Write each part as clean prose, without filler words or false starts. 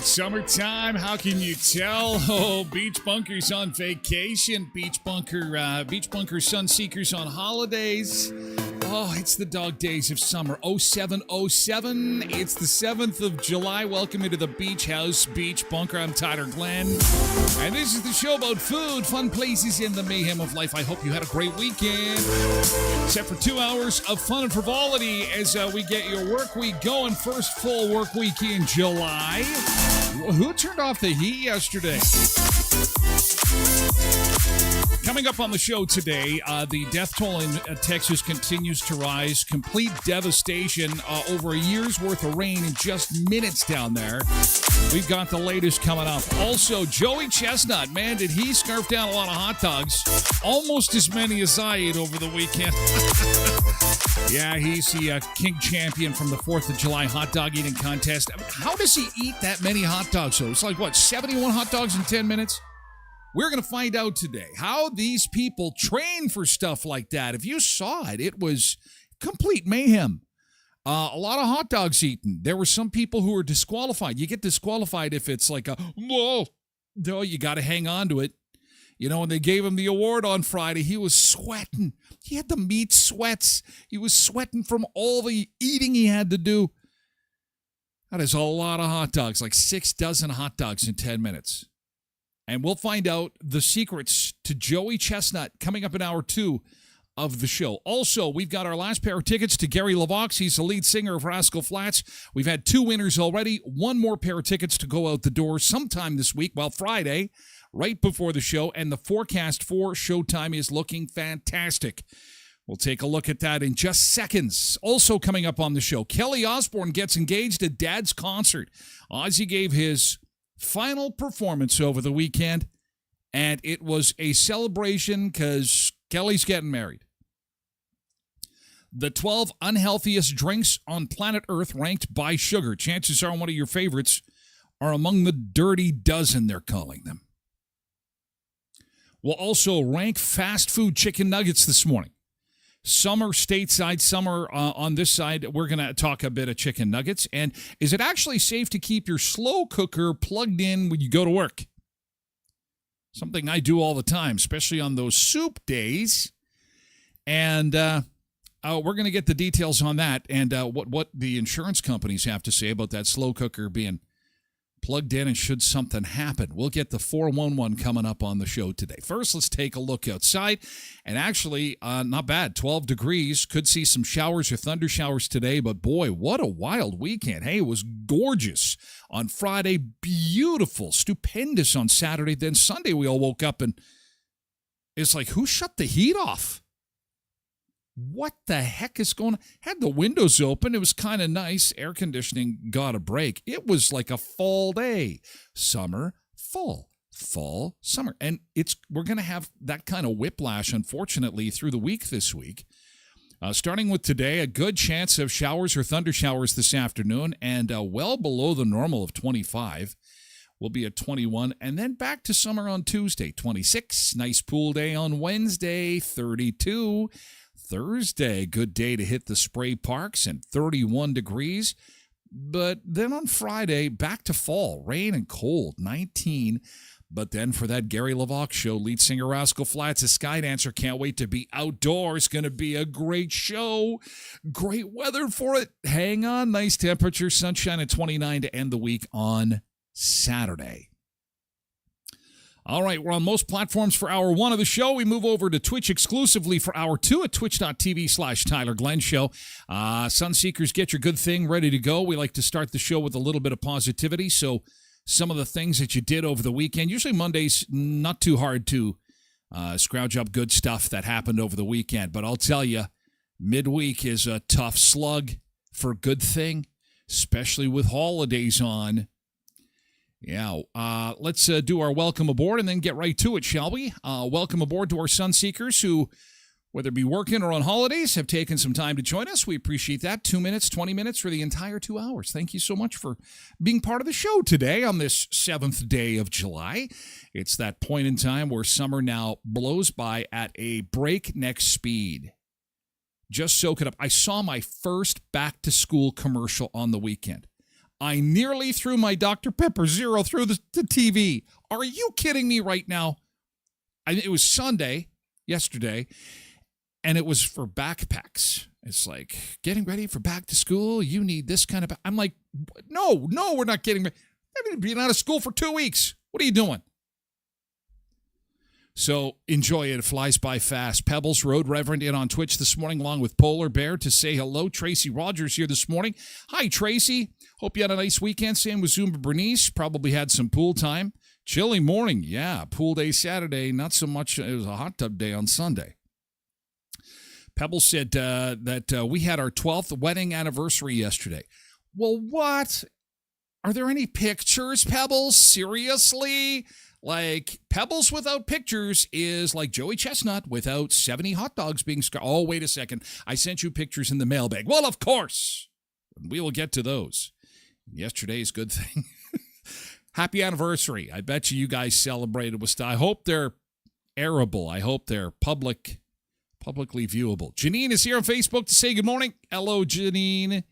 Summertime, how can you tell? Oh, beach bunkers on vacation, beach bunker sunseekers on holidays. Oh, it's the dog days of summer. 0707. It's the 7th of July. Welcome into the Beach House Beach Bunker. I'm Tyler Glen. And this is the show about food, fun places in the mayhem of life. I hope you had a great weekend. Except for 2 hours of fun and frivolity as we get your work week going. First full work week in July. Who turned off the heat yesterday? Coming up on the show today, the death toll in Texas continues to rise. Complete devastation, over a year's worth of rain in just minutes down there. We've got the latest coming up. Also, Joey Chestnut, man, did he scarf down a lot of hot dogs? Almost as many as I ate over the weekend. Yeah, he's the king champion from the 4th of July hot dog eating contest. I mean, how does he eat that many hot dogs? So it's like, what, 71 hot dogs in 10 minutes? We're going to find out today how these people train for stuff like that. If you saw it, it was complete mayhem. A lot of hot dogs eaten. There were some people who were disqualified. You get disqualified if it's like whoa, no, you got to hang on to it. You know, when they gave him the award on Friday, he was sweating. He had the meat sweats. He was sweating from all the eating he had to do. That is a lot of hot dogs, like 6 dozen hot dogs in 10 minutes. And we'll find out the secrets to Joey Chestnut coming up in hour 2 of the show. Also, we've got our last pair of tickets to Gary LaVox. He's the lead singer of Rascal Flatts. We've had 2 winners already. 1 more pair of tickets to go out the door sometime this week, well, Friday, right before the show. And the forecast for showtime is looking fantastic. We'll take a look at that in just seconds. Also coming up on the show, Kelly Osbourne gets engaged at Dad's concert. Ozzy gave his final performance over the weekend, and it was a celebration because Kelly's getting married. The 12 unhealthiest drinks on planet Earth ranked by sugar. Chances are one of your favorites are among the dirty dozen, they're calling them. We'll also rank fast food chicken nuggets this morning. Some are stateside, some are on this side. We're going to talk a bit of chicken nuggets. And is it actually safe to keep your slow cooker plugged in when you go to work? Something I do all the time, especially on those soup days. And we're going to get the details on that and what the insurance companies have to say about that slow cooker being plugged in and should something happen. We'll get the 411 coming up on the show today. First, let's take a look outside. And actually, not bad, 12 degrees. Could see some showers or thunder showers today, but boy, what a wild weekend. Hey, it was gorgeous on Friday, beautiful, stupendous on Saturday. Then Sunday, we all woke up and it's like, who shut the heat off? What the heck is going on? Had the windows open. It was kind of nice. Air conditioning got a break. It was like a fall day. Summer, fall, summer. And we're going to have that kind of whiplash, unfortunately, through the week this week. Starting with today, a good chance of showers or thunder showers this afternoon, and well below the normal of 25. We'll be at 21, and then back to summer on Tuesday, 26. Nice pool day on Wednesday, 32. Thursday, good day to hit the spray parks, and 31 degrees. But then on Friday, back to fall, rain and cold, 19. But then for that Gary LaVox show, lead singer Rascal Flatts, a sky dancer, can't wait to be outdoors. Going to be a great show. Great weather for it. Hang on, nice temperature, sunshine at 29 to end the week on Saturday. All right, we're on most platforms for hour one of the show. We move over to Twitch exclusively for hour two at twitch.tv/Tyler Glen Show. Sunseekers, get your good thing ready to go. We like to start the show with a little bit of positivity. So some of the things that you did over the weekend, usually Mondays, not too hard to scrounge up good stuff that happened over the weekend. But I'll tell you, midweek is a tough slug for good thing, especially with holidays on. Yeah, let's do our welcome aboard and then get right to it, shall we? Welcome aboard to our Sunseekers who, whether it be working or on holidays, have taken some time to join us. We appreciate that. 2 minutes, 20 minutes for the entire 2 hours. Thank you so much for being part of the show today on this 7th day of July. It's that point in time where summer now blows by at a breakneck speed. Just soak it up. I saw my first back-to-school commercial on the weekend. I nearly threw my Dr. Pepper Zero through the TV. Are you kidding me right now? It was Sunday, yesterday, and it was for backpacks. It's like, getting ready for back to school, you need this kind of... I'm like, no, we're not getting... I've been out of school for 2 weeks. What are you doing? So enjoy it. It flies by fast. Pebbles Road Reverend in on Twitch this morning along with Polar Bear to say hello. Tracy Rogers here this morning. Hi, Tracy. Hope you had a nice weekend. Same with Zumba Bernice. Probably had some pool time. Chilly morning. Yeah, pool day Saturday. Not so much. It was a hot tub day on Sunday. Pebbles said that we had our 12th wedding anniversary yesterday. Well, what? Are there any pictures, Pebbles? Seriously? Like, Pebbles without pictures is like Joey Chestnut without 70 hot dogs being... Oh, wait a second. I sent you pictures in the mailbag. Well, of course. We will get to those. Yesterday's good thing. Happy anniversary. I bet you guys celebrated with style. I hope they're airable. I hope they're publicly viewable. Janine is here on Facebook to say good morning. Hello, Janine.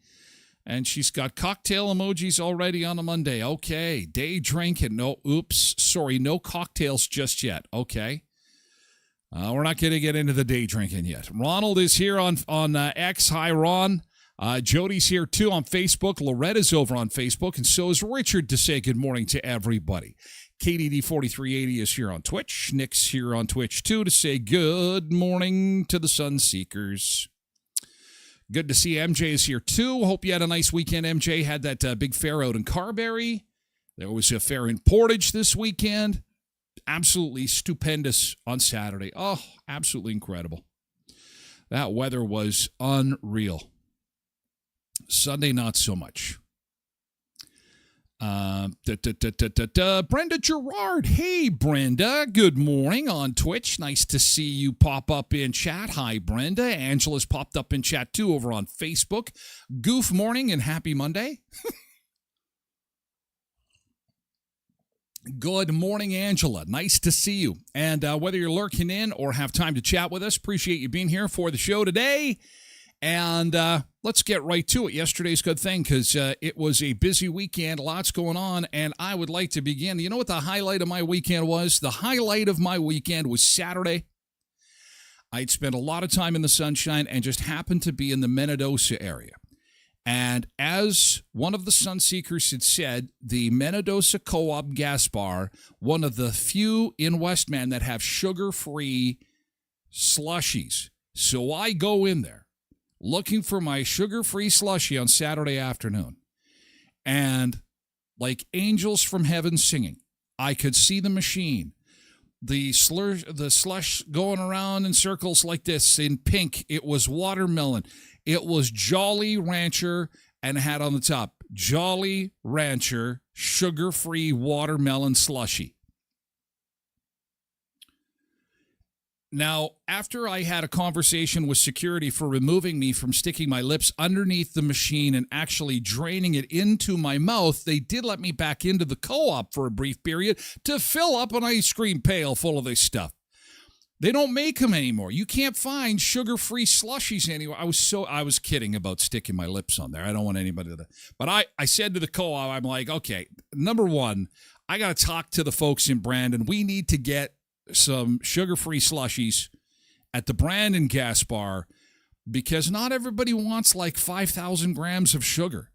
And she's got cocktail emojis already on a Monday. Okay. Day drinking. No cocktails just yet. Okay. We're not going to get into the day drinking yet. Ronald is here on X. Hi, Ron. Jody's here, too, on Facebook. Loretta's over on Facebook. And so is Richard to say good morning to everybody. KDD4380 is here on Twitch. Nick's here on Twitch, too, to say good morning to the Sunseekers. Good to see MJ is here, too. Hope you had a nice weekend. MJ had that big fair out in Carberry. There was a fair in Portage this weekend. Absolutely stupendous on Saturday. Oh, absolutely incredible. That weather was unreal. Sunday, not so much. Brenda Gerard. Hey, Brenda. Good morning on Twitch. Nice to see you pop up in chat. Hi, Brenda. Angela's popped up in chat, too, over on Facebook. Goof morning and happy Monday. Good morning, Angela. Nice to see you. And whether you're lurking in or have time to chat with us, appreciate you being here for the show today. And let's get right to it. Yesterday's good thing because it was a busy weekend, lots going on, and I would like to begin. You know what the highlight of my weekend was? The highlight of my weekend was Saturday. I'd spent a lot of time in the sunshine and just happened to be in the Minidosa area. And as one of the Sunseekers had said, the Menadosa Co-op gas bar, one of the few in Westman that have sugar-free slushies. So I go in there looking for my sugar-free slushie on Saturday afternoon. And like angels from heaven singing, I could see the machine. The slush going around in circles like this in pink. It was watermelon. It was Jolly Rancher and had on the top Jolly Rancher sugar-free watermelon slushie. Now, after I had a conversation with security for removing me from sticking my lips underneath the machine and actually draining it into my mouth, they did let me back into the co-op for a brief period to fill up an ice cream pail full of this stuff. They don't make them anymore. You can't find sugar-free slushies anywhere. I was kidding about sticking my lips on there. I don't want anybody to. But I said to the co-op, I'm like, okay, number one, I got to talk to the folks in Brandon. We need to get some sugar-free slushies at the Brandon gas bar because not everybody wants like 5,000 grams of sugar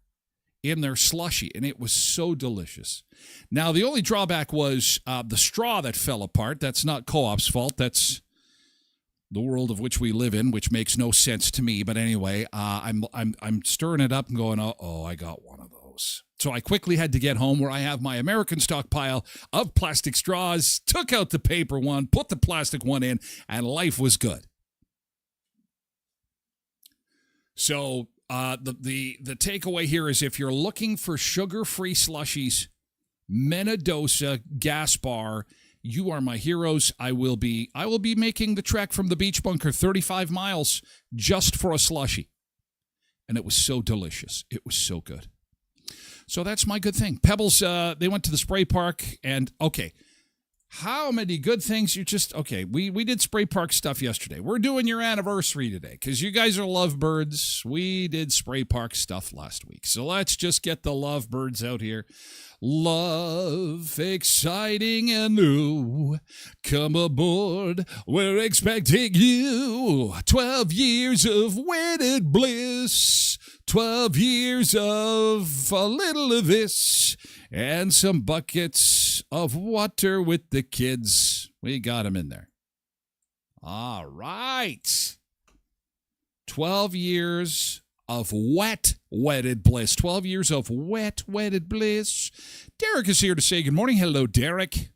in their slushie, and it was so delicious. Now, the only drawback was the straw that fell apart. That's not Co-op's fault. That's the world of which we live in, which makes no sense to me. But anyway, I'm stirring it up and going, oh, I got one of those. So I quickly had to get home where I have my American stockpile of plastic straws, took out the paper one, put the plastic one in, and life was good. So the takeaway here is if you're looking for sugar-free slushies, Menadosa gas bar, you are my heroes. I will be making the trek from the beach bunker 35 miles just for a slushie. And it was so delicious. It was so good. So that's my good thing. Pebbles, they went to the spray park, and okay, how many good things we did spray park stuff yesterday. We're doing your anniversary today because you guys are lovebirds. We did spray park stuff last week. So let's just get the lovebirds out here. Love, exciting and new. Come aboard, we're expecting you. 12 years of wedded bliss. 12 years of a little of this and some buckets of water with the kids. We got them in there. All right. 12 years of wedded bliss. 12 years of wedded bliss. Derek is here to say good morning. Hello, Derek.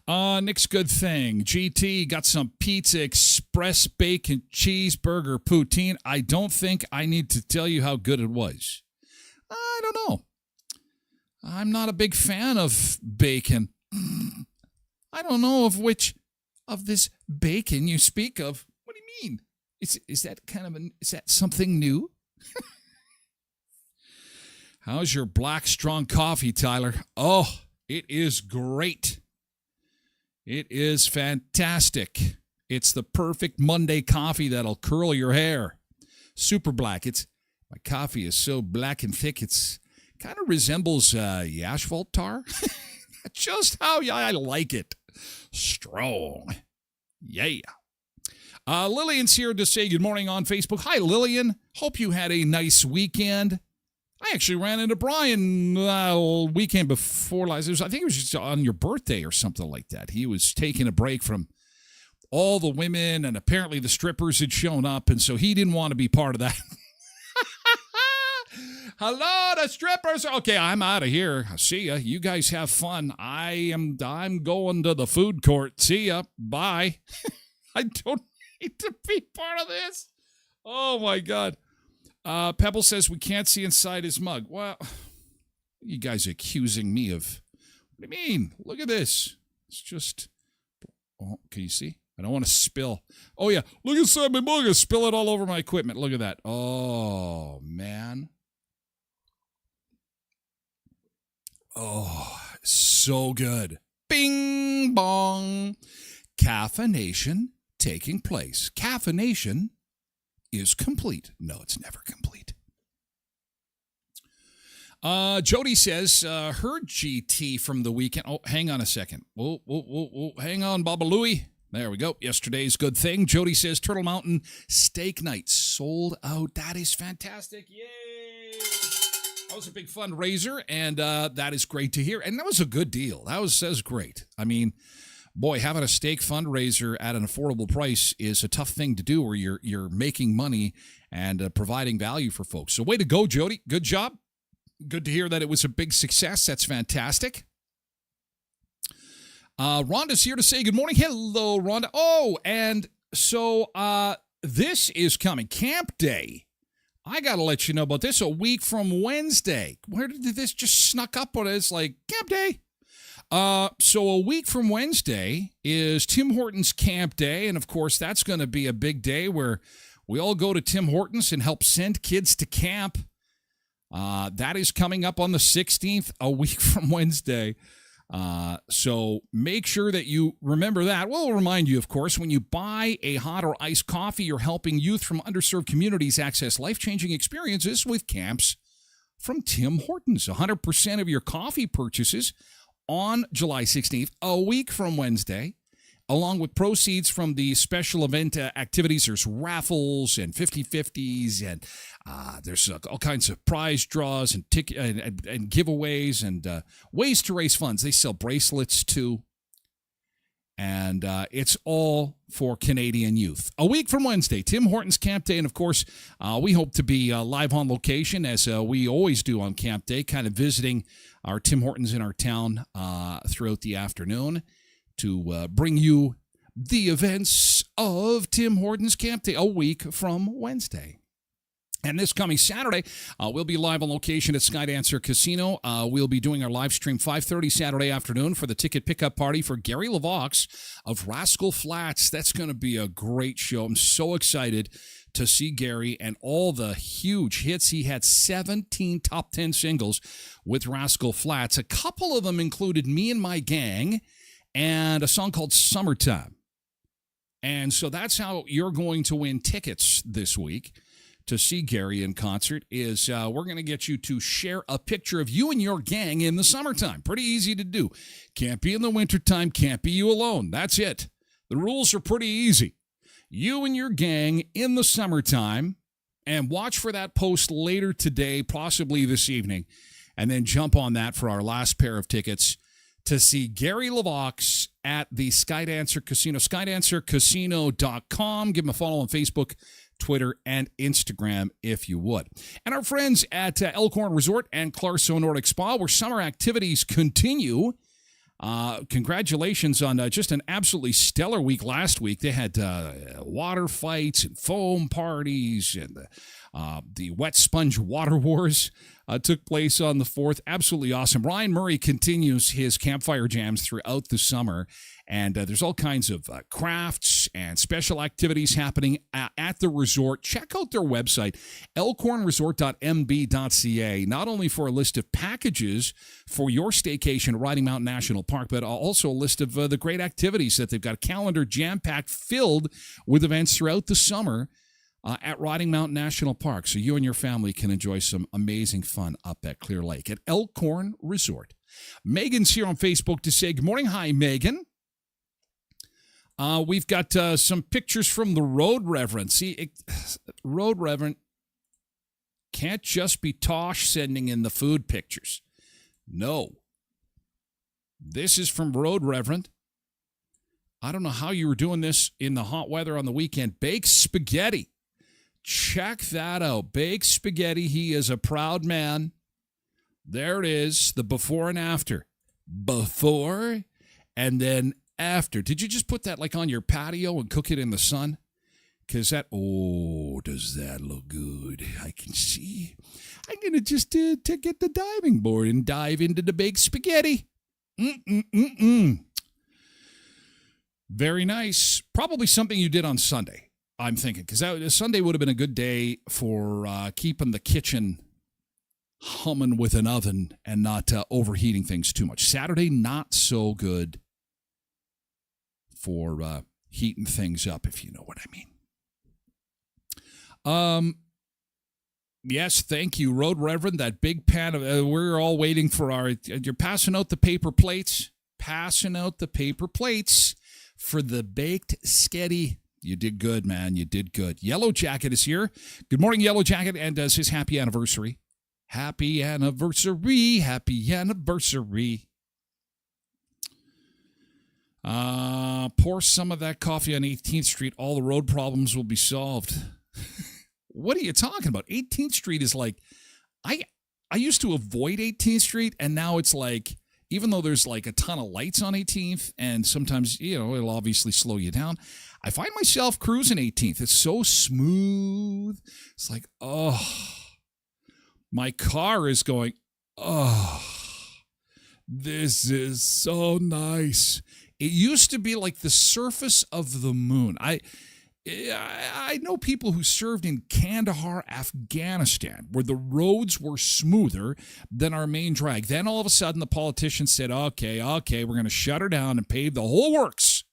Nick's good thing. GT got some Pizza Express bacon cheeseburger poutine. I don't think I need to tell you how good it was. I don't know. I'm not a big fan of bacon. I don't know of which of this bacon you speak of. What do you mean? Is that something new? How's your black strong coffee, Tyler? Oh, it is great. It is fantastic. It's the perfect Monday coffee that'll curl your hair. Super black. My coffee is so black and thick, it's kind of resembles asphalt tar. Just how I like it. Strong. Yeah. Lillian's here to say good morning on Facebook. Hi, Lillian. Hope you had a nice weekend. I actually ran into Brian weekend before last. I think it was just on your birthday or something like that. He was taking a break from all the women, and apparently the strippers had shown up, and so he didn't want to be part of that. Hello, the strippers. Okay, I'm out of here. See ya. You guys have fun. I'm going to the food court. See ya. Bye. I don't need to be part of this. Oh my God. Pebble says we can't see inside his mug. Well, you guys are accusing me of. What do you mean? Look at this. It's just. Oh, can you see? I don't want to spill. Oh yeah, look inside my mug. I spill it all over my equipment. Look at that. Oh man. Oh, so good. Bing bong. Caffeination taking place. Caffeination is complete. No, it's never complete. Jody says, heard GT from the weekend. Oh, hang on a second. Whoa, hang on, Baba Louie. There we go. Yesterday's good thing. Jody says Turtle Mountain Steak Night sold out. That is fantastic. Yay! That was a big fundraiser, and that is great to hear. And that was a good deal. That was great. I mean, boy, having a steak fundraiser at an affordable price is a tough thing to do where you're making money and providing value for folks. So way to go, Jody. Good job. Good to hear that it was a big success. That's fantastic. Rhonda's here to say good morning. Hello, Rhonda. Oh, and so this is coming. Camp Day. I got to let you know about this a week from Wednesday. Where did this just snuck up on it? It's like Camp Day. So a week from Wednesday is Tim Hortons Camp Day. And, of course, that's going to be a big day where we all go to Tim Hortons and help send kids to camp. That is coming up on the 16th, a week from Wednesday. So make sure that you remember that. We'll remind you, of course, when you buy a hot or iced coffee, you're helping youth from underserved communities access life-changing experiences with camps from Tim Hortons. 100% of your coffee purchases on July 16th, a week from Wednesday, along with proceeds from the special event activities. There's raffles and 50-50s, and there's all kinds of prize draws and giveaways and ways to raise funds. They sell bracelets too, and it's all for Canadian youth. A week from Wednesday, Tim Hortons Camp Day, and of course, we hope to be live on location as we always do on Camp Day, kind of visiting our Tim Hortons in our town throughout the afternoon, to bring you the events of Tim Hortons Camp Day a week from Wednesday. And this coming Saturday, we'll be live on location at Skydancer Casino. We'll be doing our live stream 5:30 Saturday afternoon for the ticket pickup party for Gary LaVox of Rascal Flatts. That's going to be a great show. I'm so excited to see Gary and all the huge hits. He had 17 top 10 singles with Rascal Flatts. A couple of them included Me and My Gang and a song called Summertime. And so that's how you're going to win tickets this week to see Gary in concert. Is we're going to get you to share a picture of you and your gang in the summertime. Pretty easy to do. Can't be in the wintertime, can't be you alone. That's it. The rules are pretty easy. You and your gang in the summertime, and watch for that post later today, possibly this evening, and then jump on that for our last pair of tickets to see Gary LaVox at the Skydancer Casino, skydancercasino.com. Give him a follow on Facebook, Twitter, and Instagram if you would. And our friends at Elkhorn Resort and Clarso Nordic Spa, where summer activities continue. Congratulations on just an absolutely stellar week last week. They had water fights and foam parties, and the wet sponge water wars took place on the 4th. Absolutely awesome. Ryan Murray continues his campfire jams throughout the summer, and there's all kinds of crafts and special activities happening at the resort. Check out their website, elkhornresort.mb.ca, not only for a list of packages for your staycation at Riding Mountain National Park, but also a list of the great activities that they've got. A calendar jam-packed filled with events throughout the summer at Riding Mountain National Park, so you and your family can enjoy some amazing fun up at Clear Lake at Elkhorn Resort. Megan's here on Facebook to say good morning. Hi, Megan. We've got some pictures from the Road Reverend. See, Road Reverend can't just be Tosh sending in the food pictures. No. This is from Road Reverend. I don't know how you were doing this in the hot weather on the weekend. Baked spaghetti. Check that out. Baked spaghetti. He is a proud man. There it is, the before and after. Before and then after. Did you just put that like on your patio and cook it in the sun? Because that, does that look good? I can see. I'm going to just to get the diving board and dive into the baked spaghetti. Very nice. Probably something you did on Sunday, I'm thinking, because Sunday would have been a good day for keeping the kitchen humming with an oven and not overheating things too much. Saturday, not so good for heating things up, if you know what I mean. Yes, thank you, Road Reverend. That big pan of, we're all waiting for you're passing out the paper plates. Passing out the paper plates for the baked sketty. You did good, man. You did good. Yellow Jacket is here. Good morning, Yellow Jacket, and says happy anniversary. Happy anniversary. Happy anniversary. Pour some of that coffee on 18th Street. All the road problems will be solved. What are you talking about? 18th Street is like, I used to avoid 18th Street, and now it's like, even though there's like a ton of lights on 18th, and sometimes, it'll obviously slow you down, I find myself cruising 18th. It's so smooth. It's like, oh, my car is going, oh, this is so nice. It used to be like the surface of the moon. I know people who served in Kandahar, Afghanistan, where the roads were smoother than our main drag. Then all of a sudden, the politicians said, okay, we're going to shut her down and pave the whole works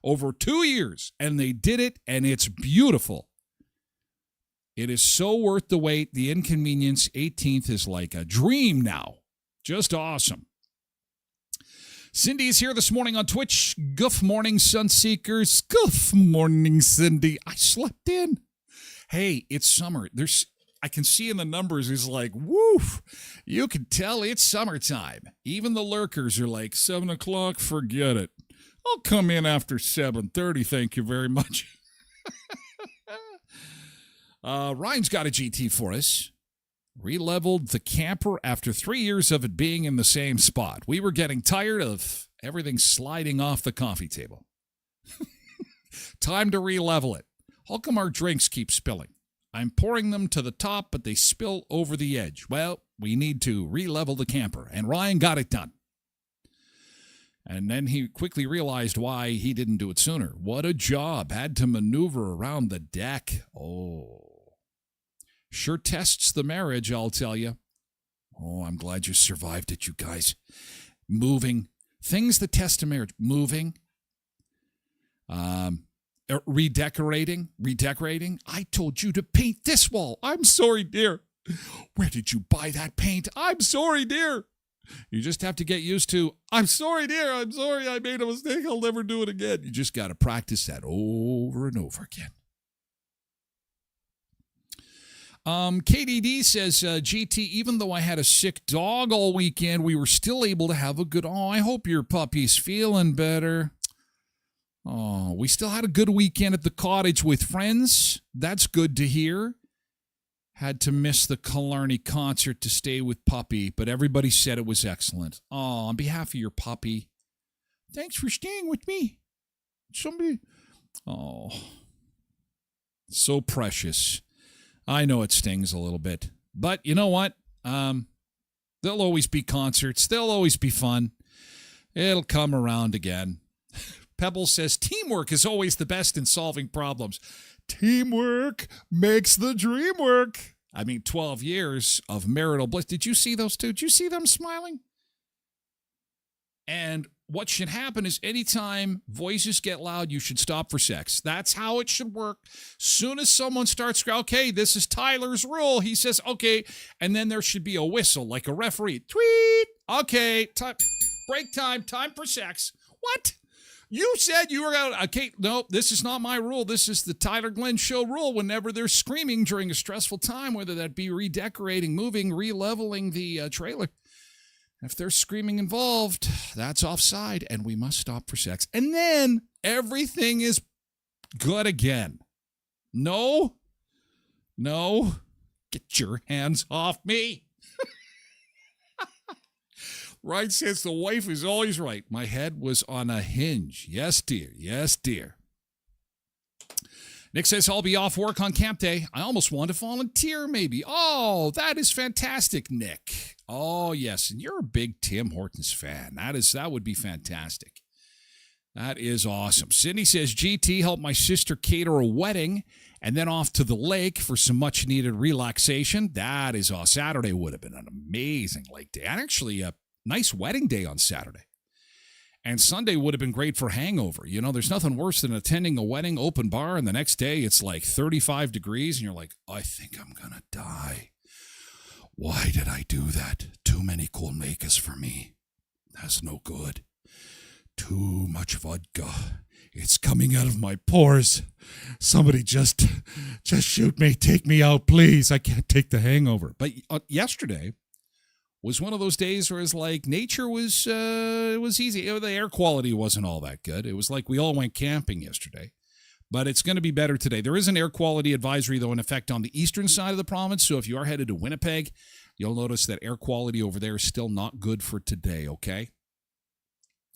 over 2 years. And they did it, and it's beautiful. It is so worth the wait. The inconvenience. 18th is like a dream now. Just awesome. Cindy is here this morning on Twitch. Good morning, Sunseekers. Good morning, Cindy. I slept in. Hey, it's summer. I can see in the numbers, it's like, woof. You can tell it's summertime. Even the lurkers are like, 7 o'clock, forget it. I'll come in after 7:30, thank you very much. Ryan's got a GT for us. Re-leveled the camper after 3 years of it being in the same spot. We were getting tired of everything sliding off the coffee table. Time to re-level it. How come our drinks keep spilling? I'm pouring them to the top, but they spill over the edge. Well, we need to re-level the camper, and Ryan got it done. And then he quickly realized why he didn't do it sooner. What a job. Had to maneuver around the deck. Oh. Sure tests the marriage, I'll tell you. Oh, I'm glad you survived it, you guys. Moving. Things that test a marriage. Moving. Redecorating. I told you to paint this wall. I'm sorry, dear. Where did you buy that paint? I'm sorry, dear. You just have to get used to, I'm sorry, dear. I'm sorry I made a mistake. I'll never do it again. You just got to practice that over and over again. KDD says, GT, even though I had a sick dog all weekend, we were still able to have a good, I hope your puppy's feeling better. Oh, we still had a good weekend at the cottage with friends. That's good to hear. Had to miss the Killarney concert to stay with puppy, but everybody said it was excellent. Oh, on behalf of your puppy, thanks for staying with me. So precious. I know it stings a little bit, but you know what? There'll always be concerts. There'll always be fun. It'll come around again. Pebble says, teamwork is always the best in solving problems. Teamwork makes the dream work. 12 years of marital bliss. Did you see those two? Did you see them smiling? And what should happen is anytime voices get loud, you should stop for sex. That's how it should work. Soon as someone starts, okay, this is Tyler's rule, he says, okay, and then there should be a whistle like a referee. Tweet. Okay, break time for sex. What? You said you were out. Okay, no, this is not my rule. This is the Tyler Glen Show rule. Whenever they're screaming during a stressful time, whether that be redecorating, moving, re-leveling the trailer, if there's screaming involved, that's offside, and we must stop for sex. And then everything is good again. No, get your hands off me. Right says the wife is always right. My head was on a hinge. Yes, dear. Yes, dear. Nick says, I'll be off work on camp day. I almost want to volunteer, maybe. Oh, that is fantastic, Nick. Oh, yes. And you're a big Tim Hortons fan. That would be fantastic. That is awesome. Cindy says, GT helped my sister cater a wedding and then off to the lake for some much-needed relaxation. That is awesome. Saturday would have been an amazing lake day. And actually, nice wedding day on Saturday. And Sunday would have been great for hangover. There's nothing worse than attending a wedding open bar and the next day it's like 35 degrees and you're like, I think I'm going to die. Why did I do that? Too many Colmacas for me. That's no good. Too much vodka. It's coming out of my pores. Somebody just shoot me. Take me out, please. I can't take the hangover. But yesterday was one of those days where it's like nature was it was easy. The air quality wasn't all that good. It was like we all went camping yesterday. But it's going to be better today. There is an air quality advisory, though, in effect on the eastern side of the province. So if you are headed to Winnipeg, you'll notice that air quality over there is still not good for today, okay?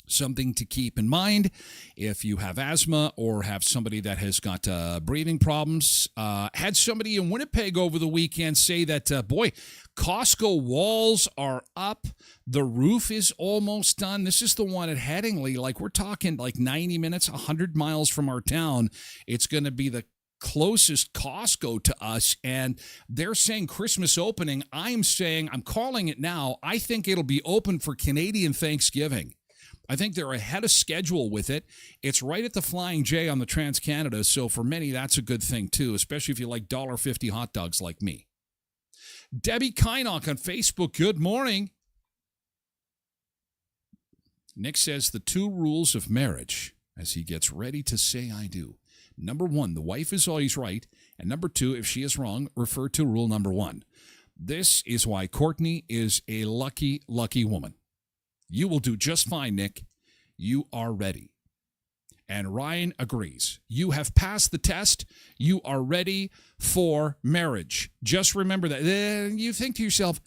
Something to keep in mind if you have asthma or have somebody that has got breathing problems. Had somebody in Winnipeg over the weekend say that, boy, Costco walls are up. The roof is almost done. This is the one at Headingley. Like, we're talking like 90 minutes, 100 miles from our town. It's going to be the closest Costco to us, and they're saying Christmas opening. I'm calling it now. I think it'll be open for Canadian Thanksgiving. I think they're ahead of schedule with it. It's right at the Flying J on the Trans-Canada, so for many, that's a good thing too, especially if you like $1.50 hot dogs like me. Debbie Kynock on Facebook, good morning. Nick says the 2 rules of marriage as he gets ready to say I do. Number 1, the wife is always right, and number 2, if she is wrong, refer to rule number 1. This is why Courtney is a lucky, lucky woman. You will do just fine, Nick. You are ready. And Ryan agrees. You have passed the test. You are ready for marriage. Just remember that. You think to yourself,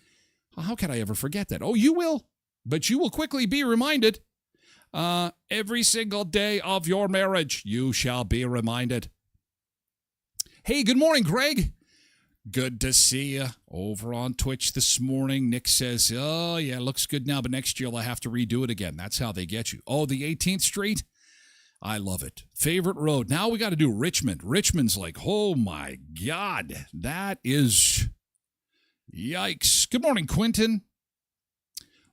how could I ever forget that? Oh, you will. But you will quickly be reminded. Every single day of your marriage, you shall be reminded. Hey, good morning, Greg. Good to see you over on Twitch this morning. Nick says, oh, yeah, looks good now, but next year I'll have to redo it again. That's how they get you. Oh, the 18th Street? I love it. Favorite road. Now we got to do Richmond. Richmond's like, oh, my God. That is, yikes. Good morning, Quentin.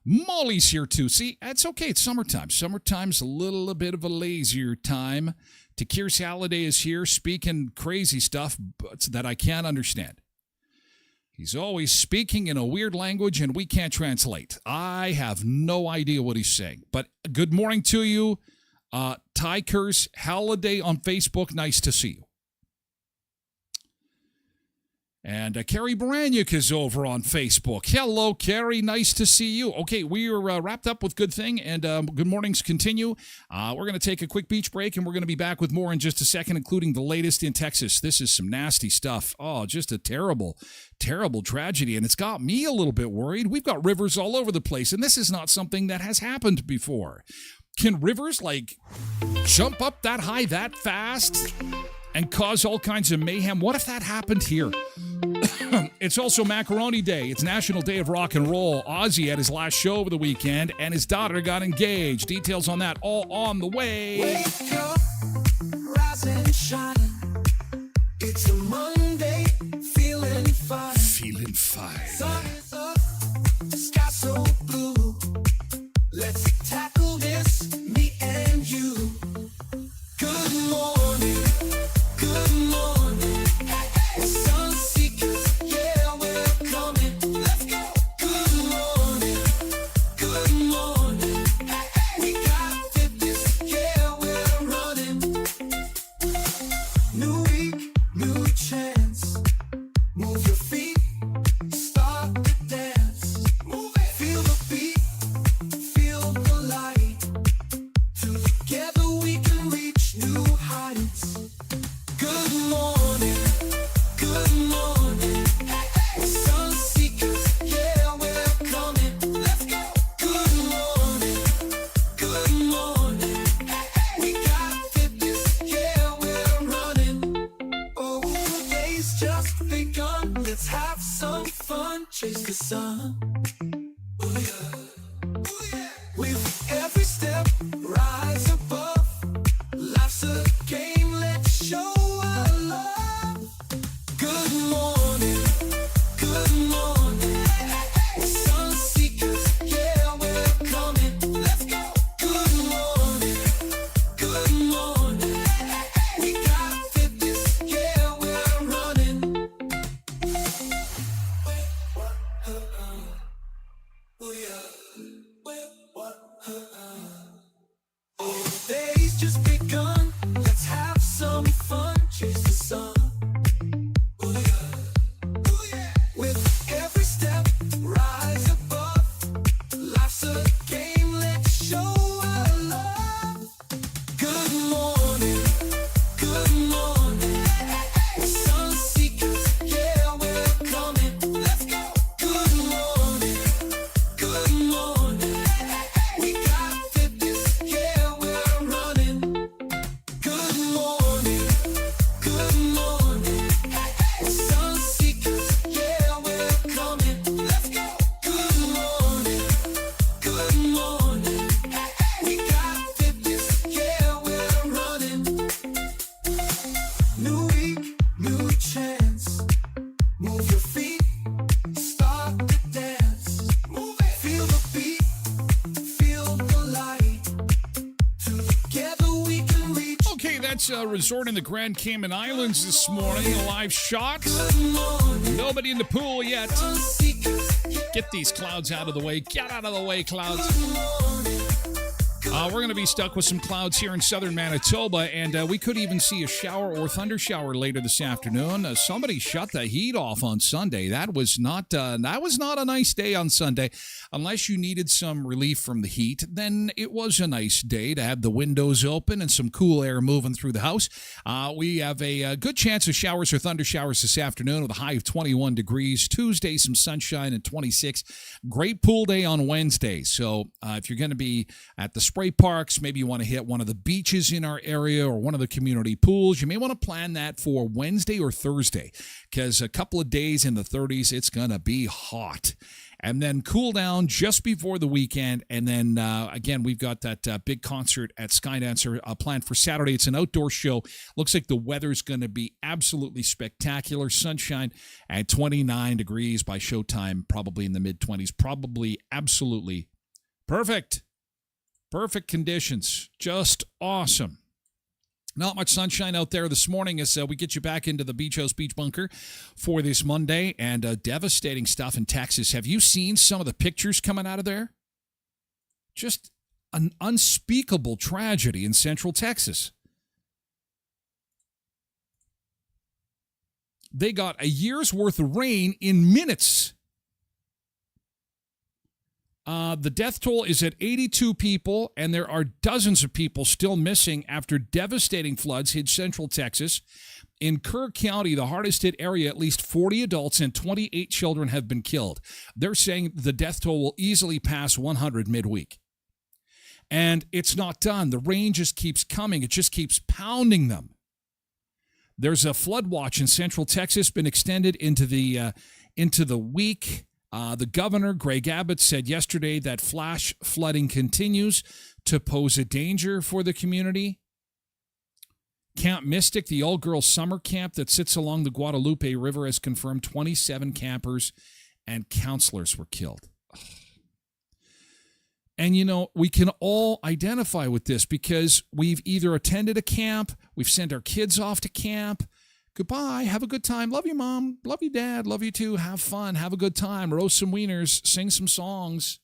Molly's here, too. See, that's okay. It's summertime. Summertime's a little bit of a lazier time. Takir Halliday is here speaking crazy stuff that I can't understand. He's always speaking in a weird language, and we can't translate. I have no idea what he's saying. But good morning to you. Takir Halliday on Facebook. Nice to see you. And Carrie Baranyuk is over on Facebook. Hello, Carrie. Nice to see you. Okay, we are wrapped up with Good Thing, and Good Mornings continue. We're going to take a quick beach break, and we're going to be back with more in just a second, including the latest in Texas. This is some nasty stuff. Oh, just a terrible, terrible tragedy, and it's got me a little bit worried. We've got rivers all over the place, and this is not something that has happened before. Can rivers, jump up that high that fast and cause all kinds of mayhem? What if that happened here? It's also Macaroni Day. It's National Day of Rock and Roll. Ozzy had his last show over the weekend, and his daughter got engaged. Details on that all on the way. Wake up, rise and shine. It's a Monday, feeling fine. Feeling fine. Sun is up, sky so blue. Let's tackle this, me and you. Good morning, good morning. Sun seekers, yeah, we're coming. Let's go. Good morning, good morning. We got fitness, yeah, we're running. New week, new chance. Move your feet, start the dance. Move it. Feel the beat, feel the light. Together we can reach new heights. Good morning, good morning. Sun seekers, yeah, we're coming. Let's go. Good morning, good morning. We got fitness, yeah, we're running. Oh, the day's just begun. Let's have some fun. Chase the sun. Oh yeah, oh yeah. With every step, rise above. Life's a game, let's show our love. Good morning, good morning. Sun seekers, yeah, we're coming. Let's go. Good morning, good morning. We got fitness, yeah, we're running. resort in the Grand Cayman Islands this morning. A live shot. Nobody in the pool yet. Get these clouds out of the way. Get out of the way, clouds. We're going to be stuck with some clouds here in southern Manitoba, and we could even see a shower or thunder shower later this afternoon. Somebody shut the heat off on Sunday. That was not a nice day on Sunday. Unless you needed some relief from the heat, then it was a nice day to have the windows open and some cool air moving through the house. We have a good chance of showers or thunder showers this afternoon with a high of 21 degrees. Tuesday, some sunshine and 26. Great pool day on Wednesday. So if you're going to be at the spray parks, maybe you want to hit one of the beaches in our area or one of the community pools, you may want to plan that for Wednesday or Thursday, because a couple of days in the 30s, it's going to be hot. And then cool down just before the weekend. And then, again, we've got that big concert at Skydancer planned for Saturday. It's an outdoor show. Looks like the weather's going to be absolutely spectacular. Sunshine at 29 degrees by showtime, probably in the mid-20s. Probably absolutely perfect. Perfect conditions. Just awesome. Not much sunshine out there this morning as we get you back into the Beach House Beach Bunker for this Monday, and devastating stuff in Texas. Have you seen some of the pictures coming out of there? Just an unspeakable tragedy in Central Texas. They got a year's worth of rain in minutes. The death toll is at 82 people, and there are dozens of people still missing after devastating floods hit Central Texas. In Kerr County, the hardest hit area, at least 40 adults and 28 children have been killed. They're saying the death toll will easily pass 100 midweek. And it's not done. The rain just keeps coming. It just keeps pounding them. There's a flood watch in Central Texas, been extended into the week. The governor, Greg Abbott, said yesterday that flash flooding continues to pose a danger for the community. Camp Mystic, the all-girls summer camp that sits along the Guadalupe River, has confirmed 27 campers and counselors were killed. And, you know, we can all identify with this because we've either attended a camp, we've sent our kids off to camp. Goodbye. Have a good time. Love you, Mom. Love you, Dad. Love you, too. Have fun. Have a good time. Roast some wieners. Sing some songs.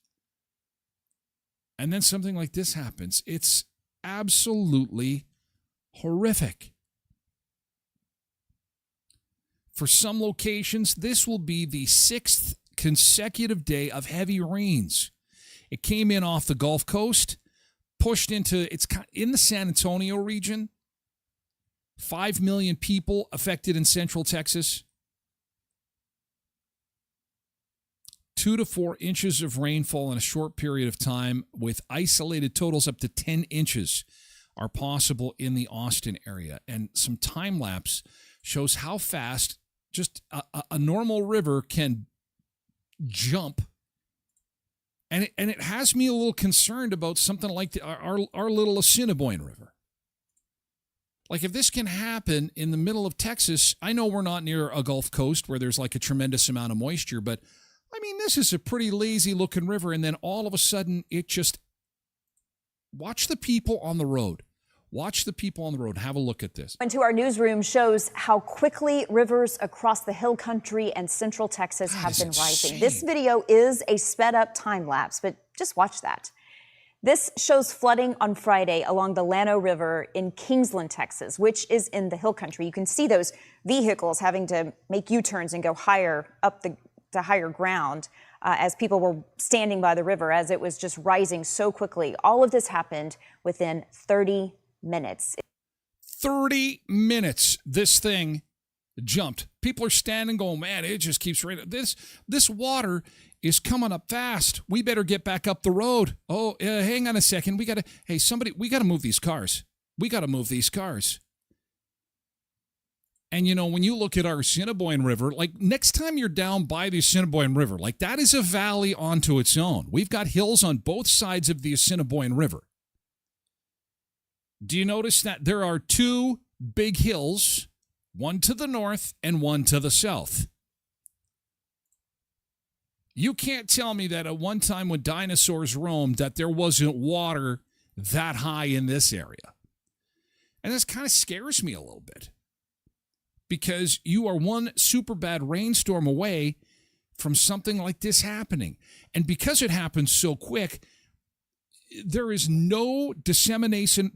And then something like this happens. It's absolutely horrific. For some locations, this will be the 6th consecutive day of heavy rains. It came in off the Gulf Coast, pushed into, it's in the San Antonio region. 5 million people affected in Central Texas. 2 to 4 inches of rainfall in a short period of time, with isolated totals up to 10 inches are possible in the Austin area. And some time lapse shows how fast just a normal river can jump. And it has me a little concerned about something like our little Assiniboine River. Like, if this can happen in the middle of Texas, I know we're not near a Gulf Coast where there's like a tremendous amount of moisture, but I mean, this is a pretty lazy looking river. And then all of a sudden it just, watch the people on the road. Watch the people on the road. Have a look at this. Into our newsroom shows how quickly rivers across the hill country and Central Texas have been rising. This video is a sped up time lapse, but just watch that. This shows flooding on Friday along the Llano River in Kingsland, Texas, which is in the hill country. You can see those vehicles having to make U-turns and go higher up to higher ground as people were standing by the river as it was just rising so quickly. All of this happened within 30 minutes. 30 minutes, this thing jumped. People are standing going, man, it just keeps raining. This water is coming up fast. We better get back up the road. Oh, hang on a second. We got to move these cars. And, you know, when you look at our Assiniboine River, like next time you're down by the Assiniboine River, like that is a valley onto its own. We've got hills on both sides of the Assiniboine River. Do you notice that there are 2 big hills, one to the north and one to the south? You can't tell me that at one time when dinosaurs roamed that there wasn't water that high in this area. And this kind of scares me a little bit because you are one super bad rainstorm away from something like this happening. And because it happens so quick, there is no dissemination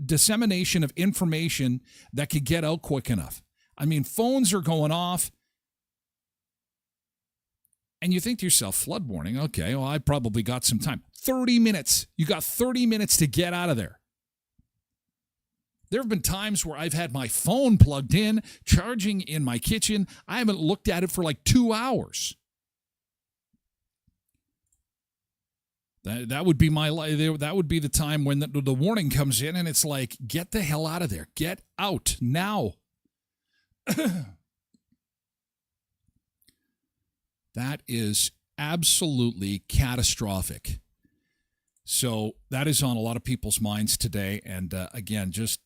of information that could get out quick enough. I mean, phones are going off. And you think to yourself, flood warning, okay, well, I probably got some time. 30 minutes. You got 30 minutes to get out of there. There have been times where I've had my phone plugged in, charging in my kitchen. I haven't looked at it for like 2 hours. That would be that would be the time when the warning comes in and it's like, get the hell out of there. Get out now. That is absolutely catastrophic. So that is on a lot of people's minds today. And again, just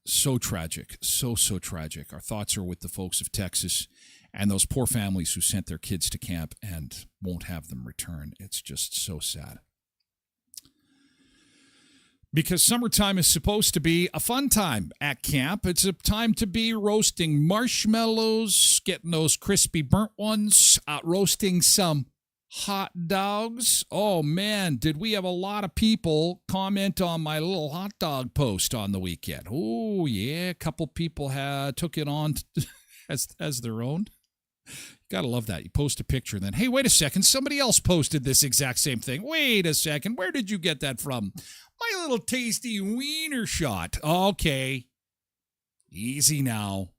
so tragic, so tragic. Our thoughts are with the folks of Texas and those poor families who sent their kids to camp and won't have them return. It's just so sad. Because summertime is supposed to be a fun time at camp. It's a time to be roasting marshmallows, getting those crispy burnt ones, roasting some hot dogs. Oh, man, did we have a lot of people comment on my little hot dog post on the weekend? Oh, yeah, a couple people took it on as their own. You gotta love that. You post a picture and then, hey, wait a second, somebody else posted this exact same thing. Wait a second, where did you get that from? My little tasty wiener shot. Okay. Easy now.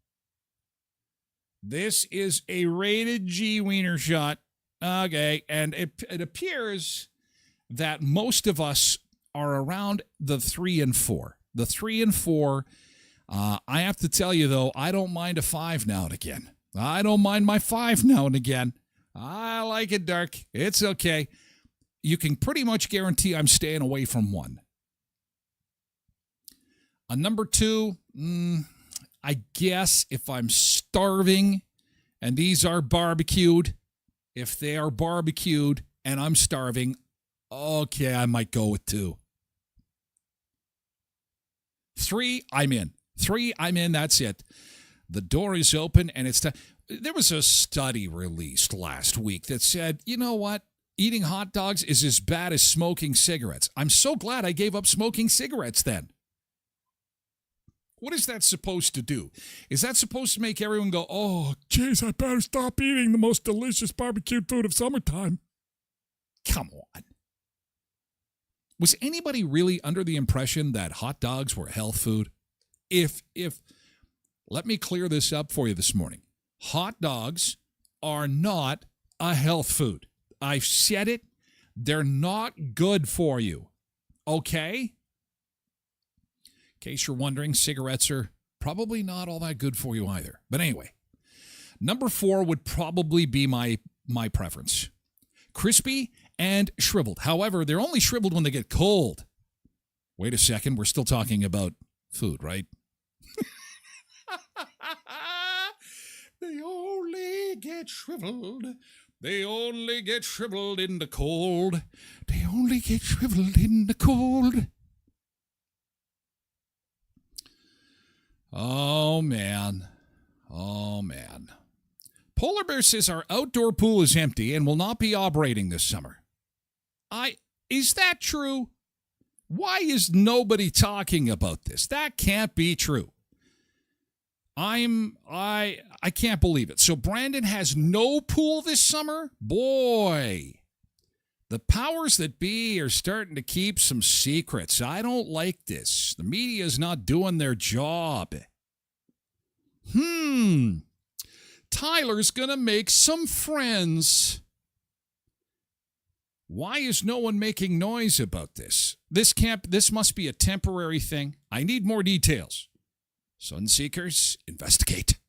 This is a rated G wiener shot. Okay. And it appears that most of us are around the 3 and 4. The 3 and 4. I have to tell you, though, I don't mind a 5 now and again. I don't mind my 5 now and again. I like it dark. It's okay. You can pretty much guarantee I'm staying away from 1. A number 2, I guess if I'm starving and these are barbecued, if they are barbecued and I'm starving, okay, I might go with 2. 3, I'm in. 3, I'm in. That's it. The door is open and it's time. There was a study released last week that said, you know what? Eating hot dogs is as bad as smoking cigarettes. I'm so glad I gave up smoking cigarettes then. What is that supposed to do? Is that supposed to make everyone go, oh, geez, I better stop eating the most delicious barbecued food of summertime? Come on. Was anybody really under the impression that hot dogs were health food? Let me clear this up for you this morning. Hot dogs are not a health food. I've said it. They're not good for you. Okay? In case you're wondering, cigarettes are probably not all that good for you either. But anyway, number 4 would probably be my preference. Crispy and shriveled. However, they're only shriveled when they get cold. Wait a second. We're still talking about food, right? They only get shriveled. They only get shriveled in the cold. They only get shriveled in the cold. Oh, man. Oh, man. Polar Bear says our outdoor pool is empty and will not be operating this summer. Is that true? Why is nobody talking about this? That can't be true. I can't believe it. So Brandon has no pool this summer? Boy, the powers that be are starting to keep some secrets. I don't like this. The media is not doing their job. Tyler's gonna make some friends. Why is no one making noise about this? This must be a temporary thing. I need more details. Sunseekers, investigate.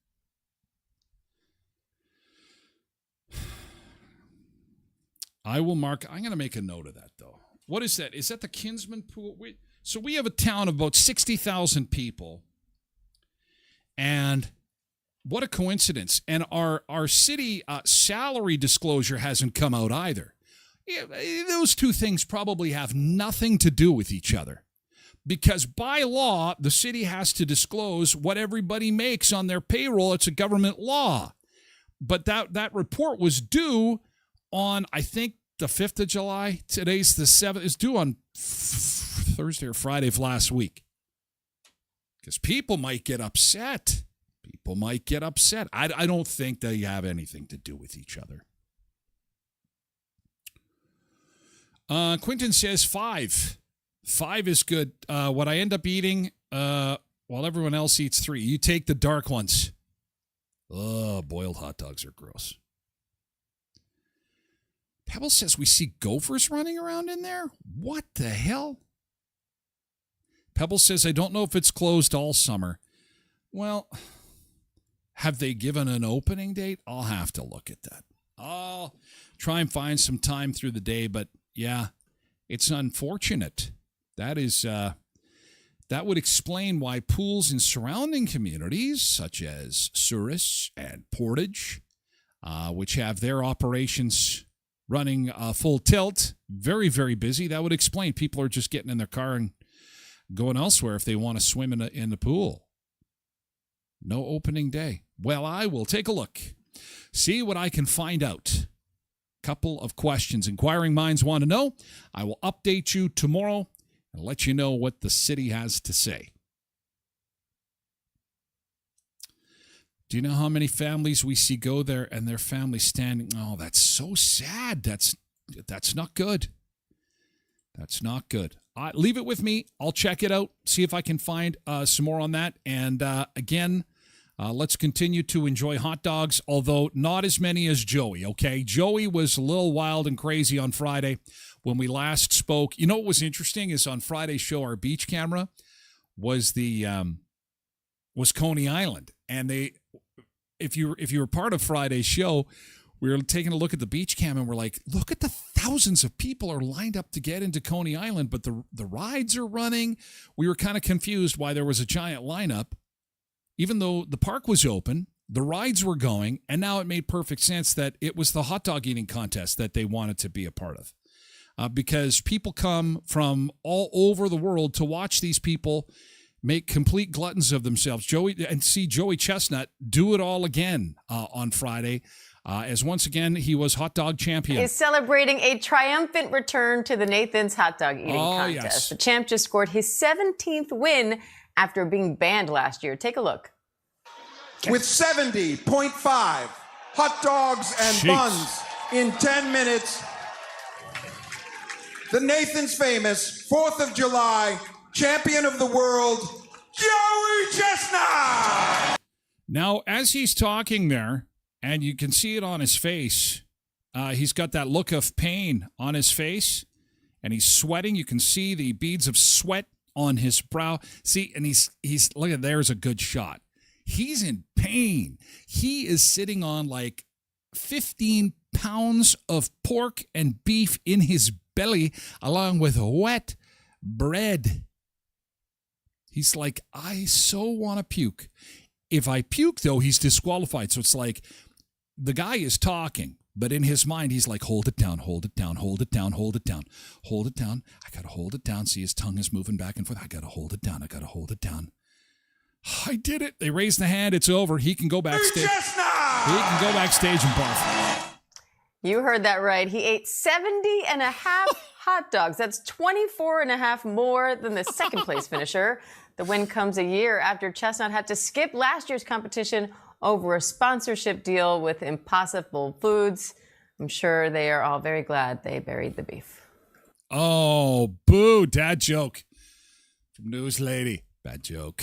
I'm going to make a note of that, though. What is that? Is that the Kinsman Pool? So we have a town of about 60,000 people. And what a coincidence. And our city salary disclosure hasn't come out either. Yeah, those two things probably have nothing to do with each other. because by law, the city has to disclose what everybody makes on their payroll. It's a government law. But that report was due on, I think, the 5th of July. Today's the 7th. It's due on Thursday or Friday of last week. Because people might get upset. People might get upset. I don't think they have anything to do with each other. Quentin says 5. 5 is good. What I end up eating while everyone else eats 3. You take the dark ones. Oh, boiled hot dogs are gross. Pebble says we see gophers running around in there? What the hell? Pebble says, I don't know if it's closed all summer. Well, have they given an opening date? I'll have to look at that. I'll try and find some time through the day, but yeah, it's unfortunate. That would explain why pools in surrounding communities, such as Souris and Portage, which have their operations running full tilt, very, very busy, that would explain people are just getting in their car and going elsewhere if they want to swim in the pool. No opening day. Well, I will take a look, see what I can find out. Couple of questions inquiring minds want to know. I will update you tomorrow and let you know what the city has to say. Do you know how many families we see go there and their family standing? Oh, that's so sad. That's not good. That's not good. Leave it with me. I'll check it out, see if I can find some more on that. And again, let's continue to enjoy hot dogs, although not as many as Joey, okay? Joey was a little wild and crazy on Friday when we last spoke. You know what was interesting is on Friday's show, our beach camera was was Coney Island. And if you were part of Friday's show, we were taking a look at the beach cam and we're like, look at the thousands of people are lined up to get into Coney Island, but the rides are running. We were kind of confused why there was a giant lineup. Even though the park was open, the rides were going, and now it made perfect sense that it was the hot dog eating contest that they wanted to be a part of. Because people come from all over the world to watch these people make complete gluttons of themselves. And see Joey Chestnut do it all again on Friday, as once again he was hot dog champion. He's celebrating a triumphant return to the Nathan's hot dog eating contest. Yes. The champ just scored his 17th win after being banned last year. Take a look. With 70.5 hot dogs and buns in 10 minutes, the Nathan's famous 4th of July champion of the world, Joey Chestnut! Now, as he's talking there, and you can see it on his face, he's got that look of pain on his face, and he's sweating. You can see the beads of sweat on his brow. See, and he's look at, there's a good shot. He's in pain. He is sitting on like 15 pounds of pork and beef in his belly, along with wet bread. He's like, I so want to puke. If I puke, though, he's disqualified. So it's like the guy is talking, but in his mind, he's like, hold it down, hold it down, hold it down, hold it down, hold it down. I got to hold it down. See, his tongue is moving back and forth. I got to hold it down. I got to hold it down. I did it. They raised the hand. It's over. He can go backstage. He can go backstage and barf. You heard that right. He ate 70 and a half hot dogs. That's 24 and a half more than the second place finisher. The win comes a year after Chestnut had to skip last year's competition over a sponsorship deal with Impossible Foods. I'm sure they are all very glad they buried the beef. Oh, boo. Dad joke from News Lady. Bad joke.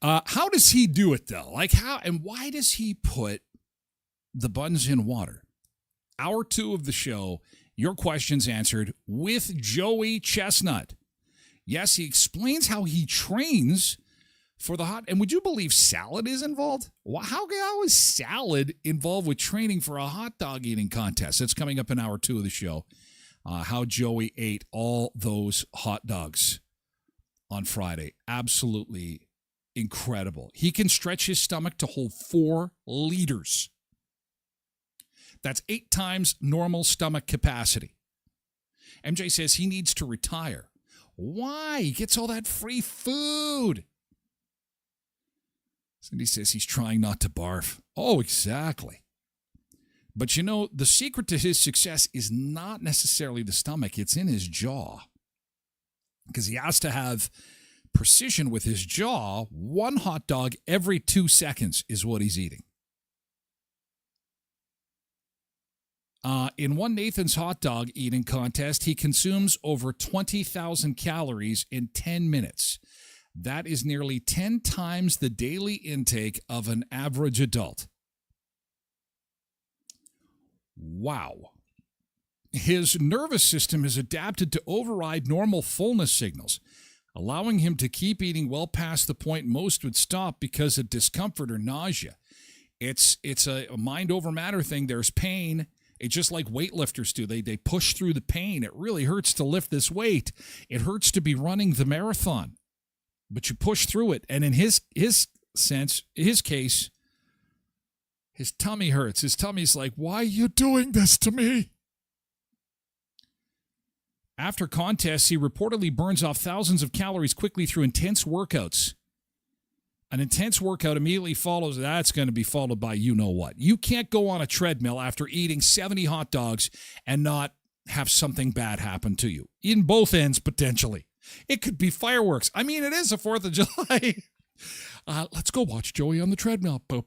How does he do it, though? Like, how and why does he put the buns in water? Hour 2 of the show, your questions answered with Joey Chestnut. Yes, he explains how he trains for the hot. And would you believe salad is involved? How is salad involved with training for a hot dog eating contest? That's coming up in hour 2 of the show. How Joey ate all those hot dogs on Friday. Absolutely incredible. He can stretch his stomach to hold 4 liters. That's 8 times normal stomach capacity. MJ says he needs to retire. Why? He gets all that free food. Cindy says he's trying not to barf. Oh, exactly. But you know, the secret to his success is not necessarily the stomach. It's in his jaw. Because he has to have precision with his jaw. One hot dog every 2 seconds is what he's eating. In one Nathan's hot dog eating contest, he consumes over 20,000 calories in 10 minutes. That is nearly 10 times the daily intake of an average adult. Wow. His nervous system is adapted to override normal fullness signals, allowing him to keep eating well past the point most would stop because of discomfort or nausea. It's a mind over matter thing. There's pain. It's just like weightlifters do. They push through the pain. It really hurts to lift this weight. It hurts to be running the marathon. But you push through it. And in his case, his tummy hurts. His tummy's like, why are you doing this to me? After contests, he reportedly burns off thousands of calories quickly through intense workouts. An intense workout immediately follows. That's going to be followed by you know what. You can't go on a treadmill after eating 70 hot dogs and not have something bad happen to you. In both ends, potentially. It could be fireworks. I mean, it is the 4th of July. Let's go watch Joey on the treadmill. Hey,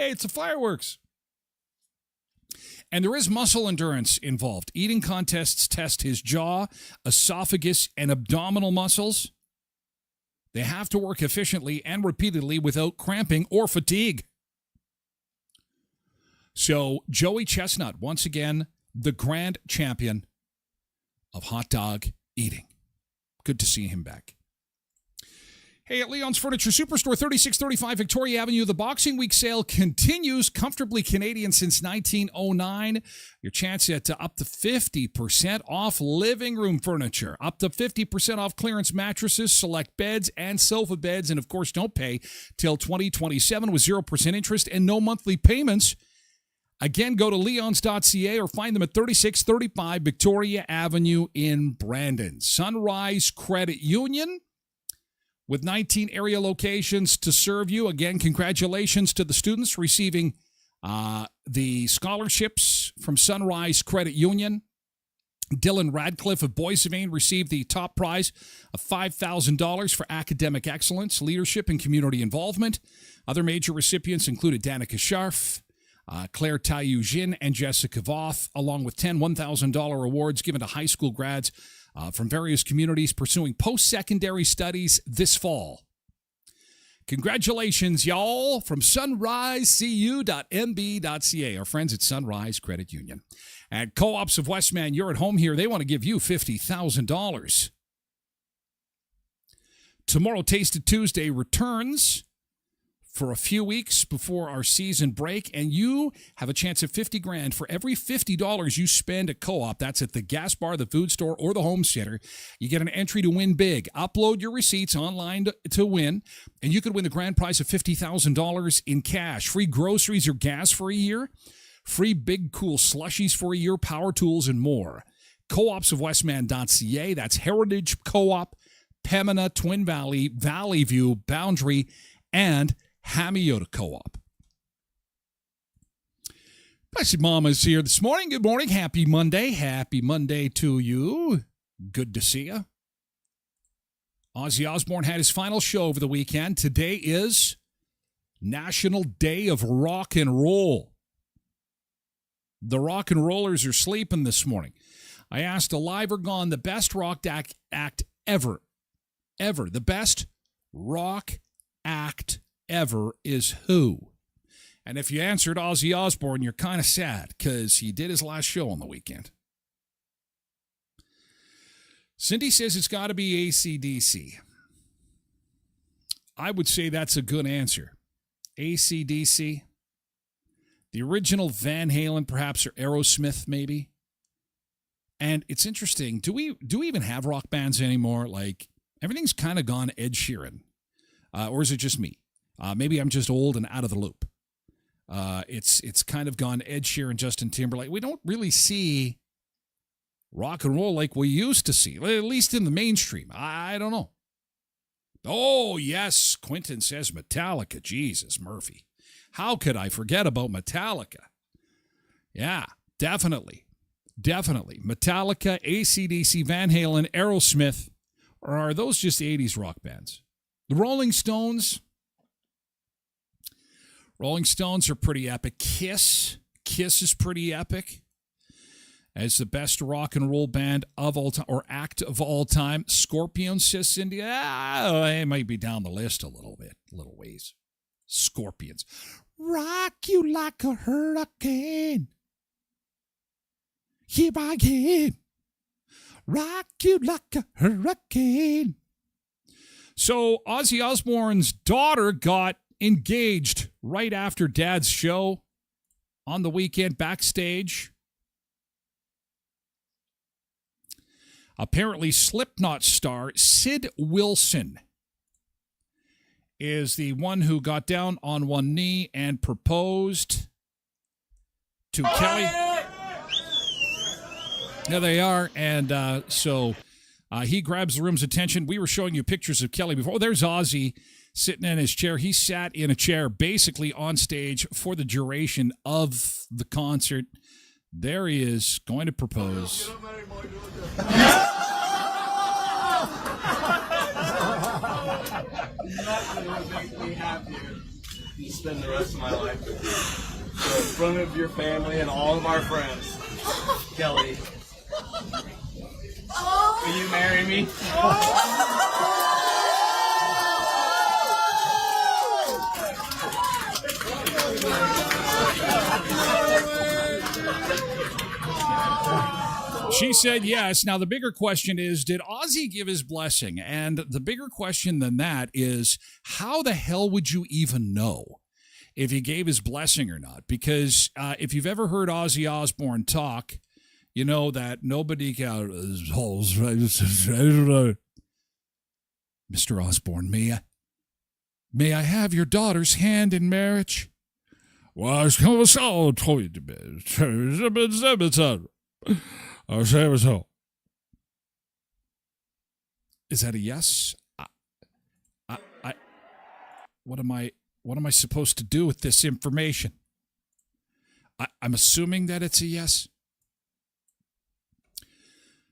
it's the fireworks. And there is muscle endurance involved. Eating contests test his jaw, esophagus, and abdominal muscles. They have to work efficiently and repeatedly without cramping or fatigue. So, Joey Chestnut, once again, the grand champion of hot dog eating. Good to see him back. Hey, at Leon's Furniture Superstore, 3635 Victoria Avenue, the Boxing Week sale continues. Comfortably Canadian since 1909. Your chance at up to 50% off living room furniture. Up to 50% off clearance mattresses, select beds, and sofa beds. And, of course, don't pay till 2027 with 0% interest and no monthly payments. Again, go to leons.ca or find them at 3635 Victoria Avenue in Brandon. Sunrise Credit Union, with 19 area locations to serve you. Again, congratulations to the students receiving the scholarships from Sunrise Credit Union. Dylan Radcliffe of Boissevain received the top prize of $5,000 for academic excellence, leadership, and community involvement. Other major recipients included Danica Scharf, Claire Tayu-Jin, and Jessica Voth, along with 10 $1,000 awards given to high school grads from various communities pursuing post-secondary studies this fall. Congratulations, y'all, from sunrisecu.mb.ca, our friends at Sunrise Credit Union. At Co-ops of Westman, you're at home here. They want to give you $50,000. Tomorrow, Tasted Tuesday returns for a few weeks before our season break, and you have a chance at $50,000 for every $50 you spend at Co-op. That's at the gas bar, the food store, or the home center. You get an entry to win big. Upload your receipts online to win, and you could win the grand prize of $50,000 in cash. Free groceries or gas for a year. Free big cool slushies for a year, power tools, and more. Co-opsofwestman.ca. That's Heritage Co-op, Pembina, Twin Valley, Valley View, Boundary, and Hamiota Co-op. Blessed Mama's here this morning. Good morning. Happy Monday. Happy Monday to you. Good to see you. Ozzy Osbourne had his final show over the weekend. Today is National Day of Rock and Roll. The rock and rollers are sleeping this morning. I asked Alive or Gone, the best rock act ever. Ever. The best rock act ever is who? And if you answered Ozzy Osbourne, you're kind of sad because he did his last show on the weekend. Cindy says it's got to be AC/DC. I would say that's a good answer. AC/DC. The original Van Halen, perhaps, or Aerosmith, maybe. And it's interesting. Do we even have rock bands anymore? Like, everything's kind of gone Ed Sheeran. Or is it just me? Maybe I'm just old and out of the loop. It's kind of gone Ed Sheeran, Justin Timberlake. We don't really see rock and roll like we used to see, at least in the mainstream. I don't know. Oh, yes, Quentin says Metallica. Jesus, Murphy. How could I forget about Metallica? Yeah, definitely. Definitely. Metallica, AC/DC, Van Halen, Aerosmith. Or are those just 80s rock bands? The Rolling Stones. Rolling Stones are pretty epic. Kiss is pretty epic. As the best rock and roll band of all time, or act of all time. Scorpions, says Cindy. It might be down the list a little ways. Scorpions. Rock you like a hurricane. Here I am. Rock you like a hurricane. So Ozzy Osbourne's daughter got engaged right after Dad's show on the weekend backstage. Apparently, Slipknot star Sid Wilson is the one who got down on one knee and proposed to Kelly. There they are. And so he grabs the room's attention. We were showing you pictures of Kelly before. There's Ozzy sitting in his chair. He sat in a chair basically on stage for the duration of the concert. There he is, going to propose. Nothing would make me happier to spend the rest of my life with you. So in front of your family and all of our friends, Kelly, will you marry me? She said yes. Now, the bigger question is, did Ozzy give his blessing? And the bigger question than that is, how the hell would you even know if he gave his blessing or not? Because if you've ever heard Ozzy Osbourne talk, you know that nobody can... Mr. Osbourne, may I have your daughter's hand in marriage? Well, it's kind of a solid toy to be. Is that a yes? What am I supposed to do with this information? I'm assuming that it's a yes.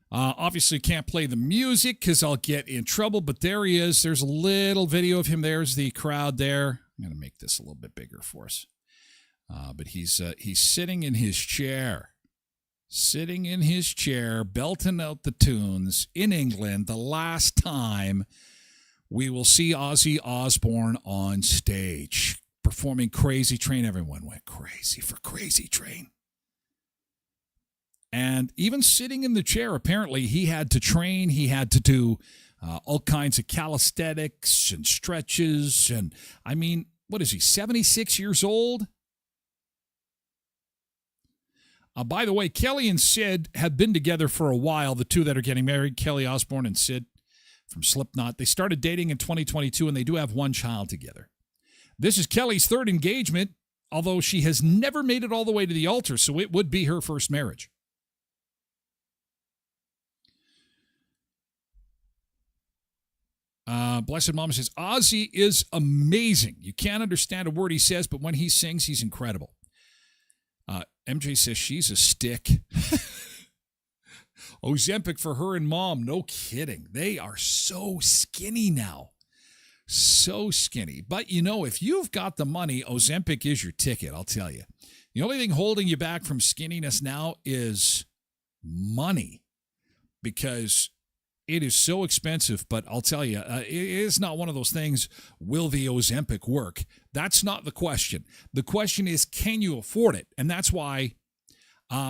Obviously can't play the music because I'll get in trouble, but there he is. There's a little video of him. There's the crowd there. I'm going to make this a little bit bigger for us. But he's sitting in his chair. Sitting in his chair, belting out the tunes in England, the last time we will see Ozzy Osbourne on stage performing Crazy Train. Everyone went crazy for Crazy Train. And even sitting in the chair, apparently he had to train. He had to do all kinds of calisthenics and stretches. And I mean, what is he, 76 years old? By the way, Kelly and Sid have been together for a while, the two that are getting married, Kelly Osbourne and Sid from Slipknot. They started dating in 2022, and they do have one child together. This is Kelly's third engagement, although she has never made it all the way to the altar, so it would be her first marriage. Blessed Mama says, Ozzy is amazing. You can't understand a word he says, but when he sings, he's incredible. MJ says she's a stick. Ozempic for her and Mom. No kidding. They are so skinny now. So skinny. But, you know, if you've got the money, Ozempic is your ticket, I'll tell you. The only thing holding you back from skinniness now is money. Because it is so expensive, but I'll tell you, it is not one of those things, will the Ozempic work? That's not the question. The question is, can you afford it? And that's why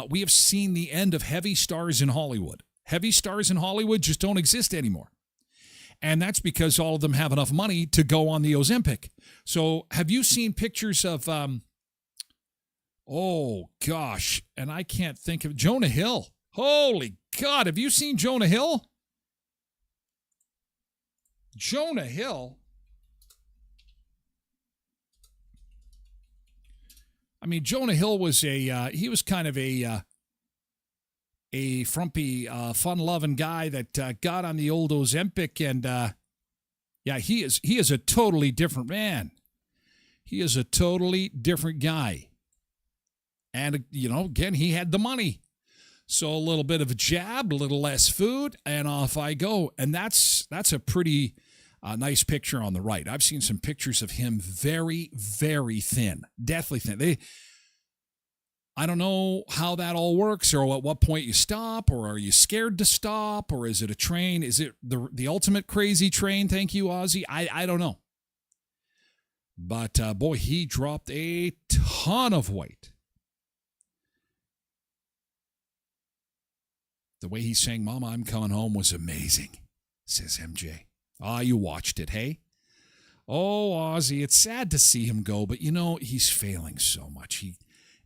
we have seen the end of heavy stars in Hollywood. Heavy stars in Hollywood just don't exist anymore. And that's because all of them have enough money to go on the Ozempic. So have you seen pictures of, oh gosh, and I can't think of, Jonah Hill. Holy God, have you seen Jonah Hill? Jonah Hill. I mean, Jonah Hill was he was kind of a a frumpy, fun-loving guy that got on the old Ozempic, and he is a totally different man. He is a totally different guy. And, again, he had the money. So a little bit of a jab, a little less food, and off I go. And that's a pretty nice picture on the right. I've seen some pictures of him very, very thin, deathly thin. I don't know how that all works, or at what point you stop, or are you scared to stop, or is it a train? Is it the ultimate crazy train? Thank you, Ozzy. I don't know. But, boy, he dropped a ton of weight. The way he sang Mama, I'm Coming Home was amazing, says MJ. You watched it, hey? Oh, Ozzy, it's sad to see him go, but, he's failing so much.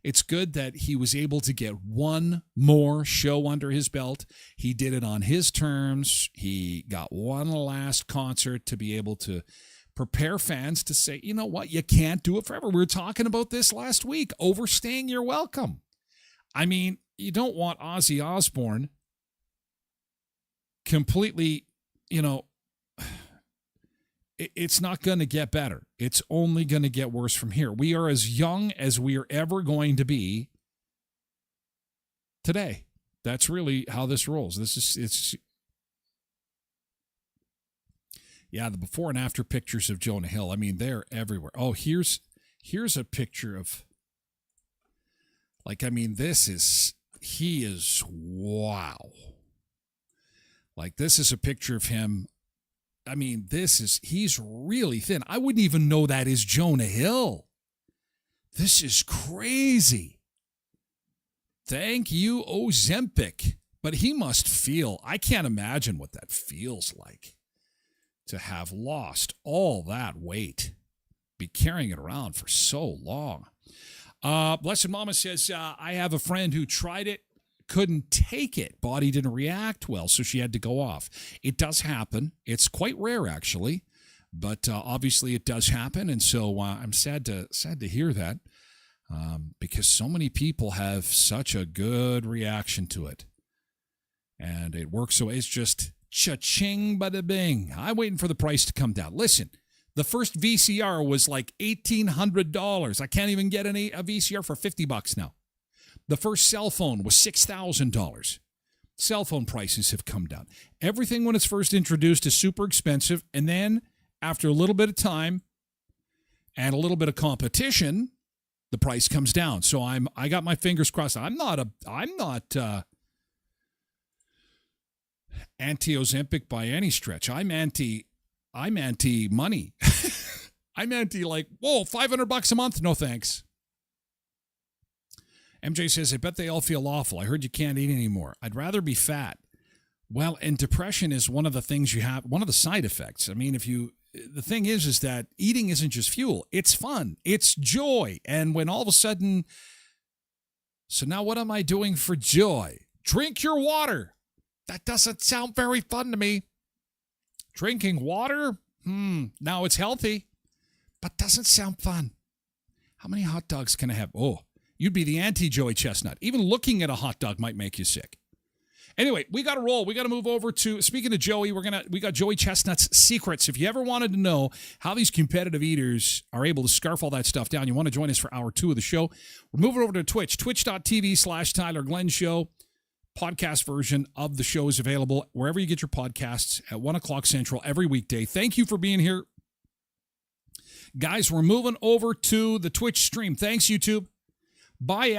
It's good that he was able to get one more show under his belt. He did it on his terms. He got one last concert to be able to prepare fans to say, you know what, you can't do it forever. We were talking about this last week, overstaying your welcome. I mean, you don't want Ozzy Osbourne completely, it's not going to get better. It's only going to get worse from here. We are as young as we are ever going to be today. That's really how this rolls. The before and after pictures of Jonah Hill. I mean, they're everywhere. Oh, here's a picture of, he is, wow. This is a picture of him. I mean, he's really thin. I wouldn't even know that is Jonah Hill. This is crazy. Thank you, Ozempic. But he must feel, I can't imagine what that feels like to have lost all that weight, be carrying it around for so long. Blessed Mama says, I have a friend who tried it, couldn't take it. Body didn't react well, so she had to go off. It does happen. It's quite rare, actually, but obviously it does happen, and so I'm sad to hear that because so many people have such a good reaction to it, and it works. So it's just cha-ching, bada bing. I'm waiting for the price to come down. Listen, the first VCR was like $1,800. I can't even get a VCR for $50 now. The first cell phone was $6,000. Cell phone prices have come down. Everything when it's first introduced is super expensive, and then after a little bit of time and a little bit of competition, the price comes down. So I got my fingers crossed. I'm not anti-Ozempic by any stretch. I'm anti money. I'm anti $500 a month. No thanks. MJ says, I bet they all feel awful. I heard you can't eat anymore. I'd rather be fat. Well, and depression is one of the things you have, one of the side effects. I mean, the thing is that eating isn't just fuel. It's fun. It's joy. And when all of a sudden, so now what am I doing for joy? Drink your water. That doesn't sound very fun to me. Drinking water? Now it's healthy, but doesn't sound fun. How many hot dogs can I have? Oh, you'd be the anti-Joey Chestnut. Even looking at a hot dog might make you sick. Anyway, we got to roll. We got to move over to, speaking of Joey, we got Joey Chestnut's secrets. If you ever wanted to know how these competitive eaters are able to scarf all that stuff down, you want to join us for hour 2 of the show. We're moving over to Twitch, twitch.tv/Tyler Glen Show. Podcast version of the show is available wherever you get your podcasts at 1 o'clock Central every weekday. Thank you for being here. Guys, we're moving over to the Twitch stream. Thanks, YouTube. By